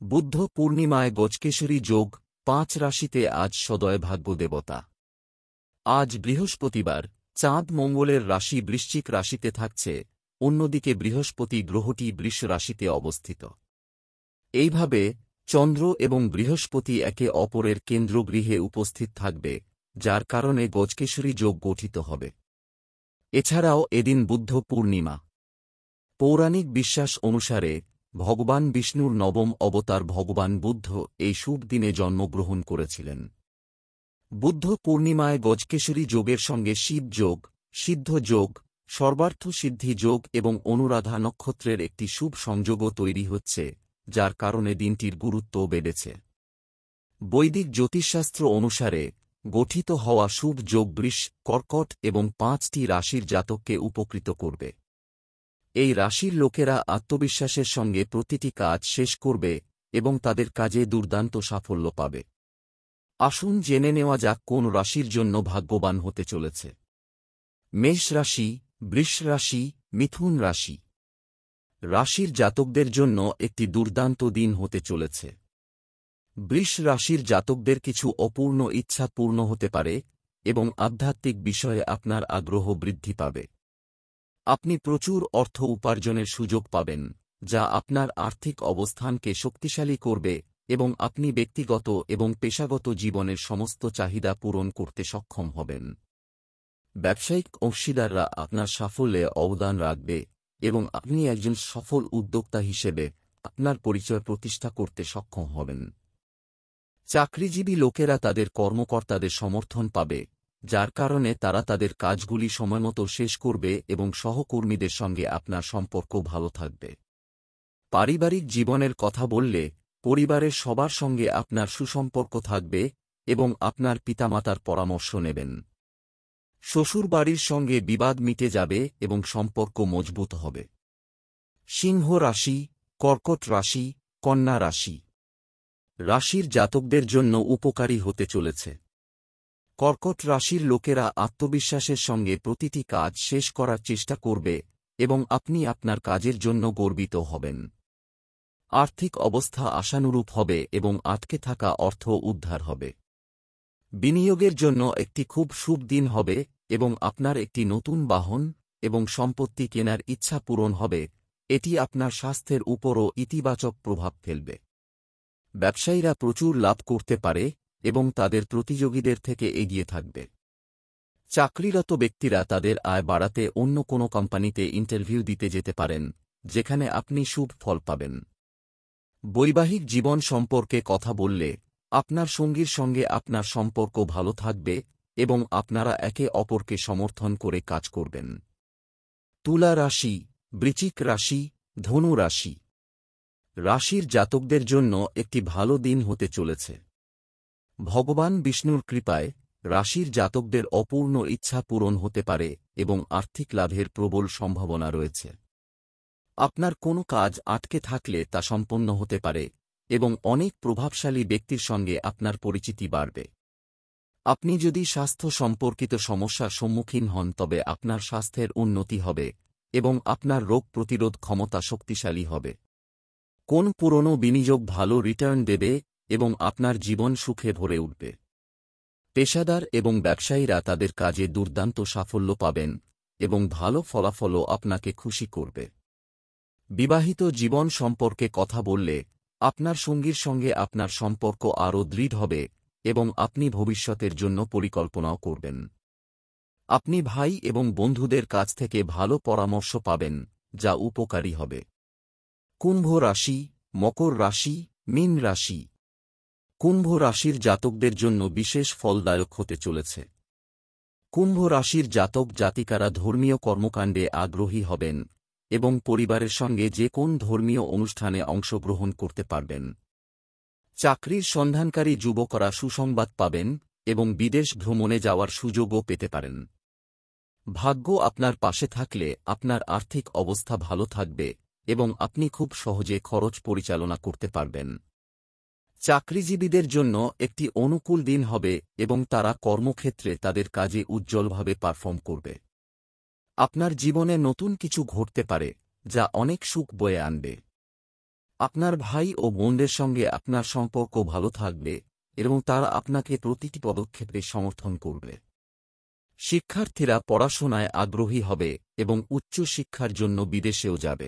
বুদ্ধ পূর্ণিমায় গজকেশরী যোগ ৫ রাশিতে আজ সদয় ভাগ্য দেবতা। আজ বৃহস্পতিবার, চাঁদ মঙ্গলের রাশি বৃশ্চিক রাশিতে থাকছে, অন্যদিকে বৃহস্পতি গ্রহটি বৃষ রাশিতে অবস্থিত। এইভাবে চন্দ্র এবং বৃহস্পতি একে অপরের কেন্দ্রগৃহে উপস্থিত থাকবে, যার কারণে গজকেশরী যোগ গঠিত হবে। এছাড়াও এদিন বুদ্ধ পূর্ণিমা। পৌরাণিক বিশ্বাস অনুসারে ভগবান বিষ্ণুর নবম অবতার ভগবান বুদ্ধ এই শুভ দিনে জন্মগ্রহণ করেছিলেন। বুদ্ধ পূর্ণিমায় গজকেশরী যোগের সঙ্গে শিব যোগ, সিদ্ধ যোগ, সর্বার্থ সিদ্ধি যোগ এবং অনুরাধা নক্ষত্রের একটি শুভ সংযোগও তৈরি হচ্ছে, যার কারণে দিনটির গুরুত্ব বেড়েছে। বৈদিক জ্যোতিষশাস্ত্র অনুসারে গঠিত হওয়া শুভ যোগ বৃষ, কর্কট এবং ৫টি রাশির জাতককে উপকৃত করবে। এই রাশির লোকেরা আত্মবিশ্বাসের সঙ্গে প্রতিটি কাজ শেষ করবে এবং তাদের কাজে দুর্দান্ত সাফল্য পাবে। আসুন জেনে নেওয়া যাক কোন রাশির জন্য ভাগ্যবান হতে চলেছে। মেষ রাশি, বৃষ রাশি, মিথুন রাশি। রাশির জাতকদের জন্য একটি দুর্দান্ত দিন হতে চলেছে। বৃষ রাশির জাতকদের কিছু অপূর্ণ ইচ্ছা পূর্ণ হতে পারে এবং আধ্যাত্মিক বিষয়ে আপনার আগ্রহ বৃদ্ধি পাবে। আপনি প্রচুর অর্থ উপার্জনের সুযোগ পাবেন, যা আপনার আর্থিক অবস্থানকে শক্তিশালী করবে এবং আপনি ব্যক্তিগত এবং পেশাগত জীবনের সমস্ত চাহিদা পূরণ করতে সক্ষম হবেন। ব্যবসায়িক অংশীদাররা আপনার সাফল্যে অবদান রাখবে এবং আপনি একজন সফল উদ্যোক্তা হিসেবে আপনার পরিচয় প্রতিষ্ঠা করতে সক্ষম হবেন। চাকরিজীবী লোকেরা তাদের কর্মকর্তাদের সমর্থন পাবে, যার কারণে তারা তাদের কাজগুলি সময়মতো শেষ করবে এবং সহকর্মীদের সঙ্গে আপনার সম্পর্ক ভালো থাকবে। পারিবারিক জীবনের কথা বললে পরিবারের সবার সঙ্গে আপনার সুসম্পর্ক থাকবে এবং আপনার পিতামাতার পরামর্শ নেবেন। শ্বশুরবাড়ির সঙ্গে বিবাদ মিটে যাবে এবং সম্পর্ক মজবুত হবে। সিংহ রাশি, কর্কট রাশি, কন্যা রাশি। রাশির জাতকদের জন্য উপকারী হতে চলেছে। কর্কট রাশির লোকেরা আত্মবিশ্বাসের সঙ্গে প্রতিটি কাজ শেষ করার চেষ্টা করবে এবং আপনি আপনার কাজের জন্য গর্বিত হবেন। আর্থিক অবস্থা আশানুরূপ হবে এবং আটকে থাকা অর্থ উদ্ধার হবে। বিনিয়োগের জন্য একটি খুব শুভ দিন হবে এবং আপনার একটি নতুন বাহন এবং সম্পত্তি কেনার ইচ্ছা পূরণ হবে। এটি আপনার স্বাস্থ্যের উপরও ইতিবাচক প্রভাব ফেলবে। ব্যবসায়ীরা প্রচুর লাভ করতে পারে এবং তাদের প্রতিযোগীদের থেকে এগিয়ে থাকবে। চাকরিরত ব্যক্তিরা তাদের আয় বাড়াতে অন্য কোনো কোম্পানিতে ইন্টারভিউ দিতে যেতে পারেন, যেখানে আপনি শুভ ফল পাবেন। বৈবাহিক জীবন সম্পর্কে কথা বললে আপনার সঙ্গীর সঙ্গে আপনার সম্পর্ক ভালো থাকবে এবং আপনারা একে অপরকে সমর্থন করে কাজ করবেন। তুলা রাশি, বৃশ্চিক রাশি, ধনু রাশি। রাশির জাতকদের জন্য একটি ভালো দিন হতে চলেছে। ভগবান বিষ্ণুর কৃপায় রাশির জাতকদের অপূর্ণ ইচ্ছা পূরণ হতে পারে এবং আর্থিক লাভের প্রবল সম্ভাবনা রয়েছে। আপনার কোনো কাজ আটকে থাকলে তা সম্পন্ন হতে পারে এবং অনেক প্রভাবশালী ব্যক্তির সঙ্গে আপনার পরিচিতি বাড়বে। আপনি যদি স্বাস্থ্য সম্পর্কিত সমস্যার সম্মুখীন হন তবে আপনার স্বাস্থ্যের উন্নতি হবে এবং আপনার রোগ প্রতিরোধ ক্ষমতা শক্তিশালী হবে। কোন পুরনো বিনিয়োগ ভালো রিটার্ন দেবে এবং আপনার জীবন সুখে ভরে উঠবে। পেশাদার এবং ব্যবসায়ীরা তাদের কাজে দুর্দান্ত সাফল্য পাবেন এবং ভালো ফলাফলও আপনাকে খুশি করবে। বিবাহিত জীবন সম্পর্কে কথা বললে আপনার সঙ্গীর সঙ্গে আপনার সম্পর্ক আরও দৃঢ় হবে এবং আপনি ভবিষ্যতের জন্য পরিকল্পনাও করবেন। আপনি ভাই এবং বন্ধুদের কাছ থেকে ভালো পরামর্শ পাবেন, যা উপকারী হবে। কুম্ভ রাশি, মকর রাশি, মীন রাশি। কুম্ভ রাশির জাতকদের জন্য বিশেষ ফলদায়ক হতে চলেছে। কুম্ভ রাশির জাতক জাতিকারা ধর্মীয় কর্মকাণ্ডে আগ্রহী হবেন এবং পরিবারের সঙ্গে যে কোন ধর্মীয় অনুষ্ঠানে অংশগ্রহণ করতে পারবেন। চাকরির সন্ধানকারী যুবকরা সুসংবাদ পাবেন এবং বিদেশ ভ্রমণে যাওয়ার সুযোগও পেতে পারেন। ভাগ্য আপনার পাশে থাকলে আপনার আর্থিক অবস্থা ভালো থাকবে এবং আপনি খুব সহজে খরচ পরিচালনা করতে পারবেন। চাকরিজীবীদের জন্য একটি অনুকূল দিন হবে এবং তারা কর্মক্ষেত্রে তাদের কাজে উজ্জ্বলভাবে পারফর্ম করবে। আপনার জীবনে নতুন কিছু ঘটতে পারে, যা অনেক সুখ বয়ে আনবে। আপনার ভাই ও বোনদের সঙ্গে আপনার সম্পর্ক ভালো থাকবে এবং তারা আপনাকে প্রতিটি পদক্ষেপে সমর্থন করবে। শিক্ষার্থীরা পড়াশোনায় আগ্রহী হবে এবং উচ্চ শিক্ষার জন্য বিদেশেও যাবে।